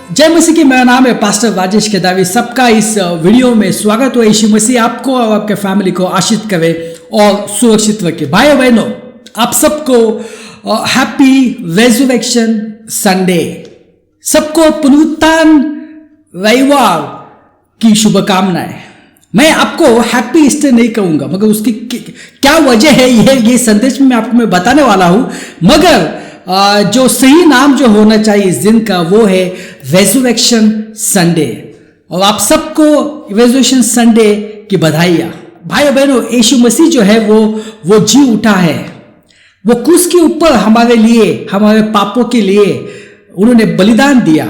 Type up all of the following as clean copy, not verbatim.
जय मसीह की। मेरा नाम है पास्टर राजेश केदावी। सबका इस वीडियो में स्वागत हो। यीशु मसीह आपको और आपके फैमिली को आशीष करे और सुरक्षित रखे। भाई बहनों, आप सबको हैप्पी रेजरेक्शन संडे, सबको पुनरुत्थान रविवार की शुभकामनाएं। मैं आपको हैप्पी ईस्टर नहीं कहूंगा, मगर उसकी क्या वजह है ये संदेश में आपको मैं बताने वाला हूं। मगर जो सही नाम जो होना चाहिए इस दिन का वो है रेजरेक्शन संडे। और आप सबको रेजरेक्शन संडे की बधाइयाँ। भाई बहनों, यीशु मसीह जो है वो जी उठा है। वो क्रूस के ऊपर हमारे लिए, हमारे पापों के लिए उन्होंने बलिदान दिया।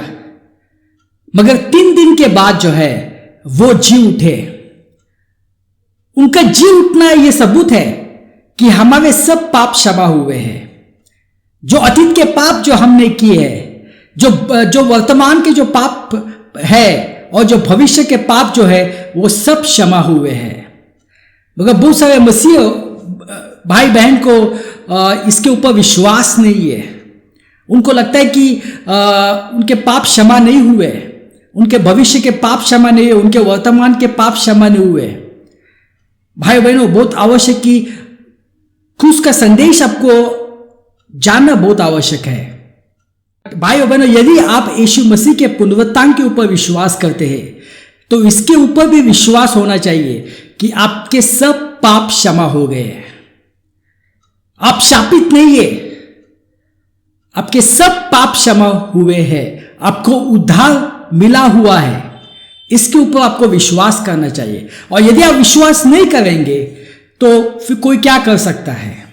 मगर 3 दिन के बाद जो है वो जी उठे। उनका जी उठना ये सबूत है कि हमारे सब पाप क्षमा हुए हैं। जो अतीत के पाप जो हमने किए हैं, जो वर्तमान के जो पाप है और जो भविष्य के पाप जो है वो सब क्षमा हुए हैं। मगर बहुत सारे मसीह भाई बहन को इसके ऊपर विश्वास नहीं है। उनको लगता है कि उनके पाप क्षमा नहीं हुए, उनके भविष्य के पाप क्षमा नहीं हुए, उनके वर्तमान के पाप क्षमा नहीं हुए। भाई बहनों, बहुत आवश्यक कि क्रूस का संदेश आपको जानना बहुत आवश्यक है। भाई बहनों, यदि आप यीशु मसीह के पुनरुत्थान के ऊपर विश्वास करते हैं तो इसके ऊपर भी विश्वास होना चाहिए कि आपके सब पाप क्षमा हो गए हैं। आप शापित नहीं है, आपके सब पाप क्षमा हुए हैं, आपको उद्धार मिला हुआ है। इसके ऊपर आपको विश्वास करना चाहिए। और यदि आप विश्वास नहीं करेंगे तो फिर कोई क्या कर सकता है।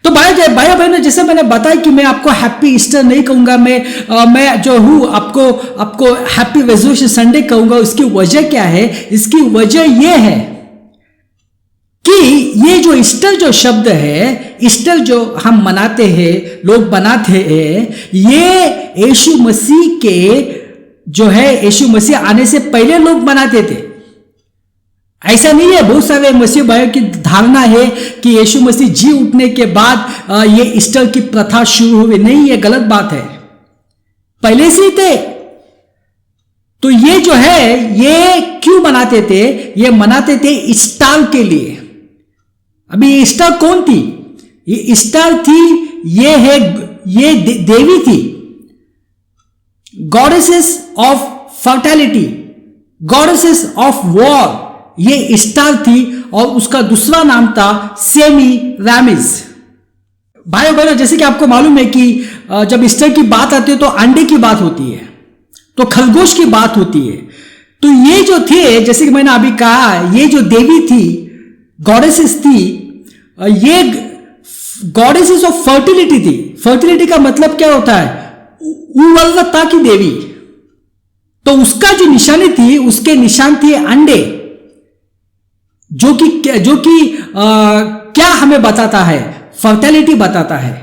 तो भाई बहनों, जैसे मैंने बताया कि मैं आपको हैप्पी ईस्टर नहीं कहूंगा, मैं जो हूं आपको हैप्पी रेजरेक्शन संडे कहूंगा। उसकी वजह क्या है? इसकी वजह यह है कि ये जो ईस्टर जो शब्द है, ईस्टर जो हम मनाते हैं, लोग बनाते हैं, ये यीशु मसीह के जो है, यीशु मसीह आने से पहले लोग मनाते थे। ऐसा नहीं है। बहुत सारे मसीह भाइयों की धारणा है कि यीशु मसीह जी उठने के बाद ये ईस्टर की प्रथा शुरू हुई। नहीं, ये गलत बात है। पहले से ही थे। तो ये जो है, ये क्यों मनाते थे? ये मनाते थे ईस्टर के लिए। अभी ये ईस्टर कौन थी? ये ईस्टर थी, ये देवी थी, goddesses of fertility, goddesses of war. ये ईस्टर थी और उसका दूसरा नाम था सेमीरामिस। भाई बहनों, जैसे कि आपको मालूम है कि जब ईस्टर की बात आती है तो अंडे की बात होती है, तो खरगोश की बात होती है। तो ये जो थे, जैसे कि मैंने अभी कहा, ये जो देवी थी, गॉडेसेस थी, ये गॉडेसेस ऑफ फर्टिलिटी थी। फर्टिलिटी का मतलब क्या होता है? उर्वरता की देवी। तो उसका जो निशानी थी, उसके निशान थे अंडे, जो कि क्या हमें बताता है? फर्टिलिटी बताता है।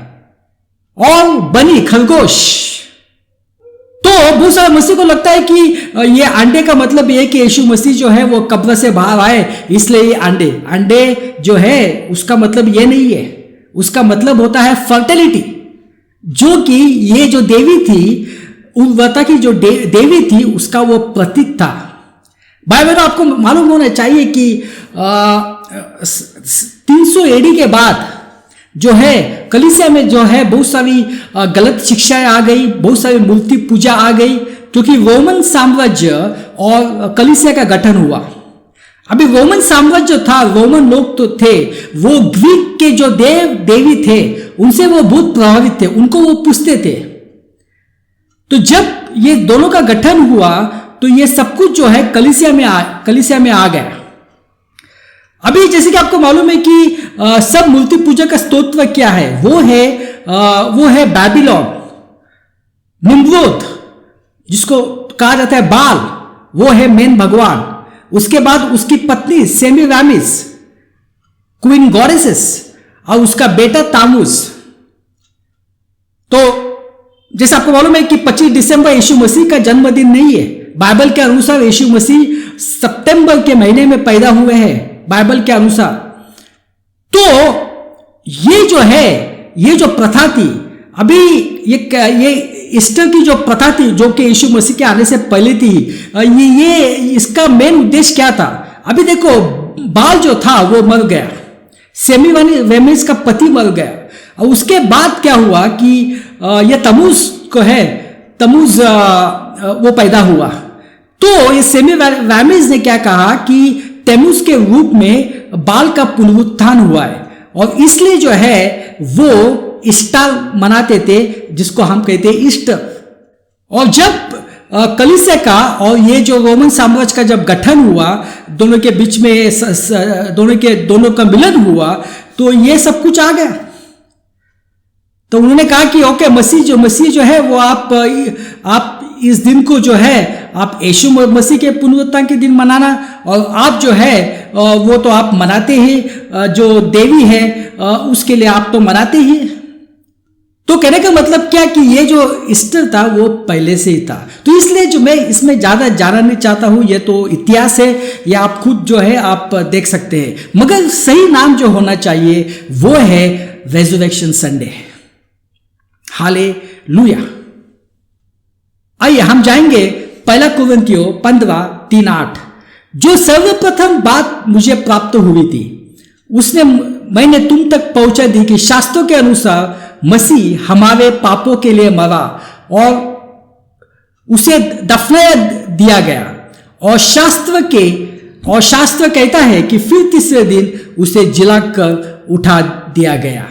और बनी खरगोश। तो बहुत सारे मसीह को लगता है कि ये अंडे का मतलब ये कि यीशु मसीह जो है वो कब्र से बाहर आए, इसलिए ये अंडे जो है उसका मतलब ये नहीं है। उसका मतलब होता है फर्टिलिटी, जो कि ये जो देवी थी, उर्वरता की जो देवी थी, उसका वो प्रतीक था। भाई बहनों, आपको मालूम होना चाहिए कि 300 एडी के बाद जो है कलीसिया में जो है बहुत सारी गलत शिक्षाएं आ गई, बहुत सारी मूर्ति पूजा आ गई, क्योंकि रोमन साम्राज्य और कलीसिया का गठन हुआ। अभी रोमन साम्राज्य था, रोमन लोग तो थे, वो ग्रीक के जो देवी थे उनसे वो बहुत प्रभावित थे, उनको वो पूछते थे। तो जब ये दोनों का गठन हुआ तो ये सब कुछ जो है कलीसिया में आ गया। अभी जैसे कि आपको मालूम है कि सब मूर्ति पूजा का स्तोत्र क्या है? वो है बैबीलोन, निम्रोद, जिसको कहा जाता है बाल, वो है मेन भगवान। उसके बाद उसकी पत्नी सेमीरामिस, क्वीन गॉडेसेस, और उसका बेटा तामुस। तो जैसे आपको मालूम है कि 25 दिसंबर यीशु मसीह का जन्मदिन नहीं है। बाइबल के अनुसार यीशु मसीह सितंबर के महीने में पैदा हुए हैं, बाइबल के अनुसार। तो ये जो है, ये जो प्रथा थी, अभी ये ईस्टर की जो प्रथा थी, जो कि यीशु मसीह के आने से पहले थी, ये इसका मेन उद्देश्य क्या था? अभी देखो, बाल जो था वो मर गया, सेमीवेनिस का पति मर गया, और उसके बाद क्या हुआ कि ये तमूज को है, तमूज वो पैदा हुआ। तो ये सेमीवेनिस ने क्या कहा कि तमूज के रूप में बाल का पुनरुत्थान हुआ है, और इसलिए जो है वो ईस्टर मनाते थे, जिसको हम कहते हैं ईस्टर। और जब कलीसिया का और ये जो रोमन साम्राज्य का जब गठन हुआ, दोनों के बीच में दोनों का मिलन हुआ, तो ये सब कुछ आ गया। तो उन्होंने कहा कि ओके, मसीह जो है वो आप इस दिन को जो है आप यीशु मसीह के पुनरुत्थान के दिन मनाना, और आप जो है वो तो आप मनाते ही, जो देवी है उसके लिए आप तो मनाते ही। तो कहने का मतलब क्या कि ये जो ईस्टर था वो पहले से ही था। तो इसलिए जो मैं इसमें ज्यादा जानना नहीं चाहता हूं, ये तो इतिहास है, या आप खुद जो है आप देख सकते हैं, मगर सही नाम जो होना चाहिए वो है रेजरेक्शन संडे। हालेलुया। आइए हम जाएंगे 1 कुरिन्थियों 15:3-8। जो सर्वप्रथम बात मुझे प्राप्त हुई थी उसने मैंने तुम तक पहुंचा दी कि शास्त्रों के अनुसार मसीह हमारे पापों के लिए मरा और उसे दफनाया दिया गया, और शास्त्र कहता है कि फिर तीसरे दिन उसे जिलाकर उठा दिया गया।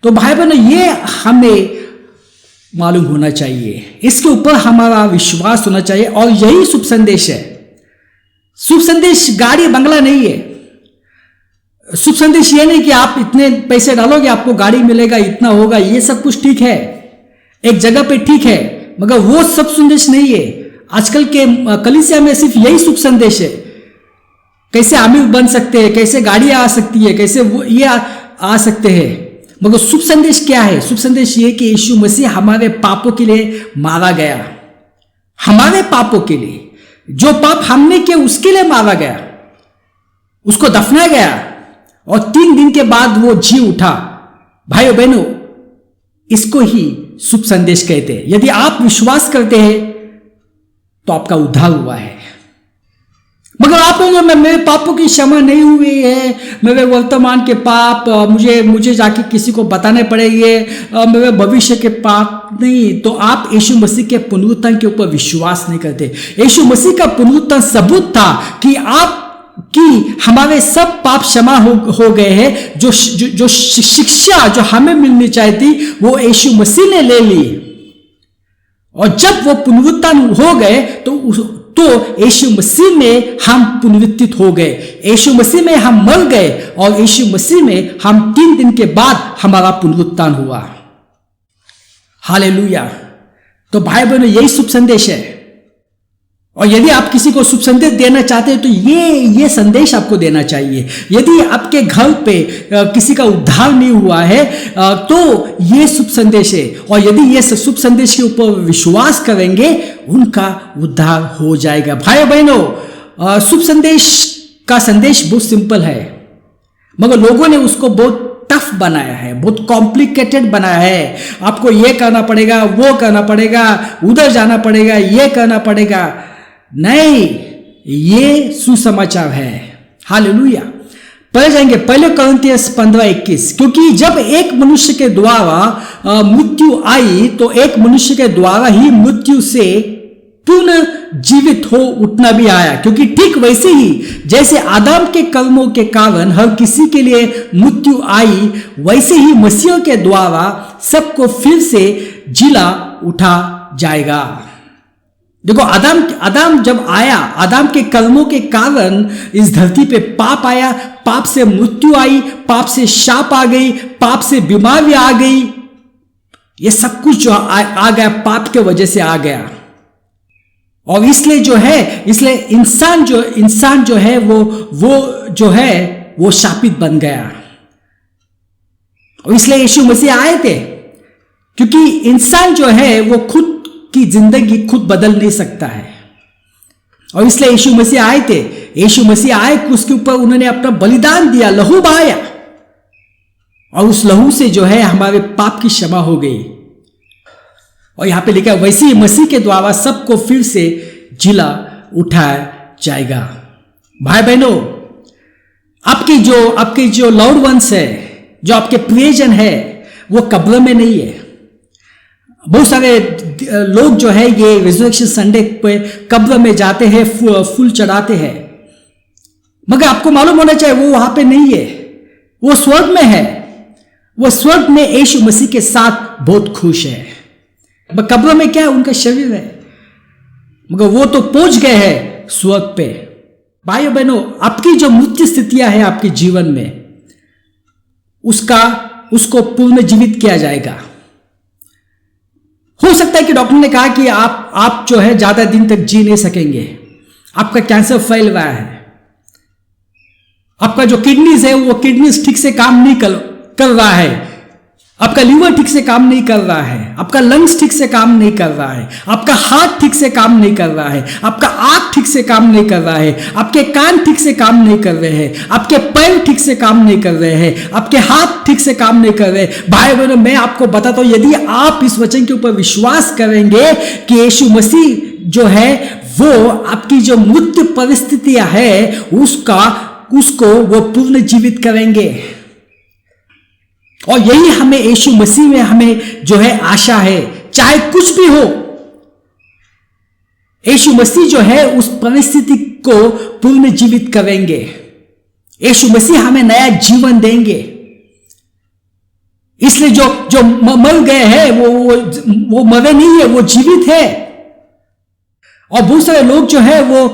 तो भाई बहनों, ये हमें मालूम होना चाहिए, इसके ऊपर हमारा विश्वास होना चाहिए, और यही शुभ संदेश है। शुभ संदेश गाड़ी बंगला नहीं है। शुभ संदेश ये नहीं कि आप इतने पैसे डालोगे आपको गाड़ी मिलेगा, इतना होगा, ये सब कुछ ठीक है, एक जगह पे ठीक है, मगर वो सब संदेश नहीं है। आजकल के कलीसिया में सिर्फ यही शुभ संदेश है, कैसे अमीर बन सकते हैं, कैसे गाड़ियां आ सकती है, कैसे ये आ सकते हैं, मगर शुभ संदेश क्या है? शुभ संदेश ये कि यीशु मसीह हमारे पापों के लिए मारा गया, हमारे पापों के लिए, जो पाप हमने किए उसके लिए मारा गया, उसको दफनाया गया, और 3 दिन के बाद वो जी उठा। भाइयों बहनों, इसको ही शुभ संदेश कहते हैं। यदि आप विश्वास करते हैं तो आपका उद्धार हुआ है। मगर आप लोगों में मेरे पापों की क्षमा नहीं हुई है, मेरे वर्तमान के पाप मुझे जाके किसी को बताने पड़ेंगे, मेरे भविष्य के पाप नहीं, तो आप यीशु मसीह के पुनरुत्थान के ऊपर विश्वास नहीं करते। यीशु मसीह का पुनरुत्थान सबूत था कि हमारे सब पाप क्षमा हो गए हैं। जो शिक्षा जो हमें मिलनी चाहिए थी वो यीशु मसीह ने ले ली, और जब वो पुनरुत्थान हो गए तो यीशु मसीह में हम पुनरुत्थित हो गए, यीशु मसीह में हम मर गए, और यीशु मसीह में हम 3 दिन के बाद हमारा पुनरुत्थान हुआ। हालेलुया। तो भाई बहनों, यही शुभ संदेश है। और यदि आप किसी को शुभ संदेश देना चाहते हैं तो ये संदेश आपको देना चाहिए। यदि आपके घर पे किसी का उद्धार नहीं हुआ है तो ये शुभ संदेश है, और यदि ये शुभ संदेश के ऊपर विश्वास करेंगे उनका उद्धार हो जाएगा। भाई बहनों, शुभ संदेश का संदेश बहुत सिंपल है, मगर लोगों ने उसको बहुत टफ बनाया है, बहुत कॉम्प्लिकेटेड बनाया है। आपको ये करना पड़ेगा, वो करना पड़ेगा, उधर जाना पड़ेगा, ये करना पड़ेगा। नहीं, ये सुसमाचार है। हालेलुया। पढ़ जाएंगे 1 कुरिन्थियों 15:21। क्योंकि जब एक मनुष्य के द्वारा मृत्यु आई तो एक मनुष्य के द्वारा ही मृत्यु से पुनः जीवित हो उठना भी आया। क्योंकि ठीक वैसे ही जैसे आदम के कर्मों के कारण हर किसी के लिए मृत्यु आई, वैसे ही मसीह के द्वारा सबको फिर से जिला उठा जाएगा। देखो, आदम जब आया, आदम के कर्मों के कारण इस धरती पे पाप आया, पाप से मृत्यु आई, पाप से शाप आ गई, पाप से बीमारी आ गई। ये सब कुछ जो आ गया पाप के वजह से आ गया। और इसलिए इंसान जो है वो शापित बन गया। और इसलिए यीशु मसीह आए थे, क्योंकि इंसान जो है वो खुद की जिंदगी खुद बदल नहीं सकता है। और इसलिए यीशु मसीह आए थे। यीशु मसीह आए, उसके ऊपर उन्होंने अपना बलिदान दिया, लहू बहाया, और उस लहू से जो है हमारे पाप की क्षमा हो गई। और यहां पे लिखा है वैसे ही मसीह के द्वारा सबको फिर से जिला उठाया जाएगा। भाई बहनों, आपके जो लव्ड वंस है, जो आपके प्रियजन है, वो कब्र में नहीं है। बहुत सारे लोग जो है ये रिजरेक्शन संडे पे कब्र में जाते हैं, फूल चढ़ाते हैं, मगर आपको मालूम होना चाहिए वो वहां पे नहीं है, वो स्वर्ग में है। वो स्वर्ग में यीशु मसीह के साथ बहुत खुश है। कब्र में क्या है? उनका शरीर है, मगर वो तो पहुंच गए हैं स्वर्ग पे। भाइयों बहनों, आपकी जो मृत्यु स्थितियां हैं आपके जीवन में, उसको पुनर्जीवित किया जाएगा। हो सकता है कि डॉक्टर ने कहा कि आप जो है ज्यादा दिन तक जी नहीं सकेंगे, आपका कैंसर फैल रहा है, आपका जो किडनीज है वो किडनीज ठीक से काम नहीं कर रहा है, आपका लीवर ठीक से काम नहीं कर रहा है, आपका लंग्स ठीक से काम नहीं कर रहा है, आपका हार्ट ठीक से काम नहीं कर रहा है, आपका आंख ठीक से काम नहीं कर रहा है, आपके कान ठीक से काम नहीं कर रहे हैं, आपके पैर ठीक से काम नहीं कर रहे हैं, आपके हाथ ठीक से काम नहीं कर रहे। भाई बहनों, मैं आपको बताता हूं, यदि आप इस वचन के ऊपर विश्वास करेंगे कि यीशु मसीह जो है वो आपकी जो मृत्यु परिस्थितियां है उसको वो पुनर्जीवित करेंगे। और यही हमें यीशु मसीह में हमें जो है आशा है। चाहे कुछ भी हो, यीशु मसीह जो है उस परिस्थिति को पुनर्जीवित करेंगे। यीशु मसीह हमें नया जीवन देंगे। इसलिए जो मर गए हैं वो मरे नहीं है, वो जीवित है। और बहुत सारे लोग जो है वो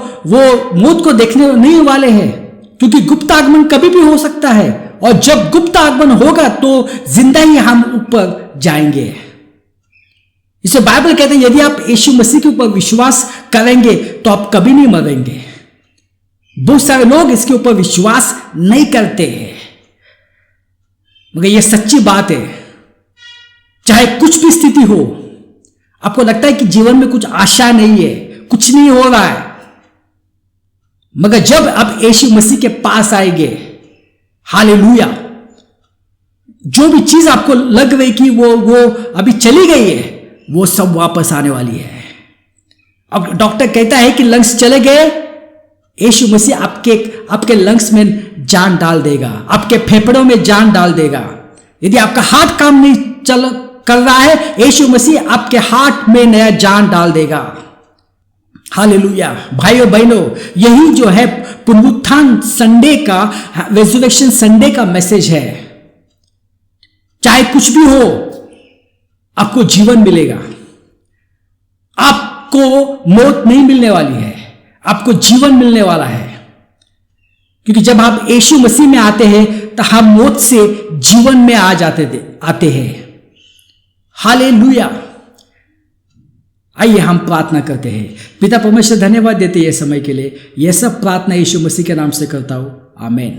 मौत को देखने नहीं वाले हैं, क्योंकि गुप्त आगमन कभी भी हो सकता है, और जब गुप्त आगमन होगा तो जिंदा ही हम ऊपर जाएंगे। इसे बाइबल कहते हैं यदि आप यीशु मसीह के ऊपर विश्वास करेंगे तो आप कभी नहीं मरेंगे। बहुत सारे लोग इसके ऊपर विश्वास नहीं करते हैं, मगर यह सच्ची बात है। चाहे कुछ भी स्थिति हो, आपको लगता है कि जीवन में कुछ आशा नहीं है, कुछ नहीं हो रहा है, मगर जब आप यीशु मसीह के पास आएंगे, हालेलुया, जो भी चीज आपको लग रही कि वो अभी चली गई है, वो सब वापस आने वाली है। अब डॉक्टर कहता है कि लंग्स चले गए, यीशु मसीह आपके लंग्स में जान डाल देगा, आपके फेफड़ों में जान डाल देगा। यदि आपका हार्ट काम नहीं कर रहा है, यीशु मसीह आपके हार्ट में नया जान डाल देगा। हालेलुया। भाइयों बहनों, यही जो है पुनरुत्थान संडे का, रेजरेक्शन संडे का मैसेज है। चाहे कुछ भी हो, आपको जीवन मिलेगा। आपको मौत नहीं मिलने वाली है, आपको जीवन मिलने वाला है। क्योंकि जब आप यीशु मसीह में आते हैं तो हम मौत से जीवन में आते हैं। हालेलुया। आइए हम प्रार्थना करते हैं। पिता परमेश्वर, धन्यवाद देते हैं यह समय के लिए। यह सब प्रार्थना यीशु मसीह के नाम से करता हूं, आमीन।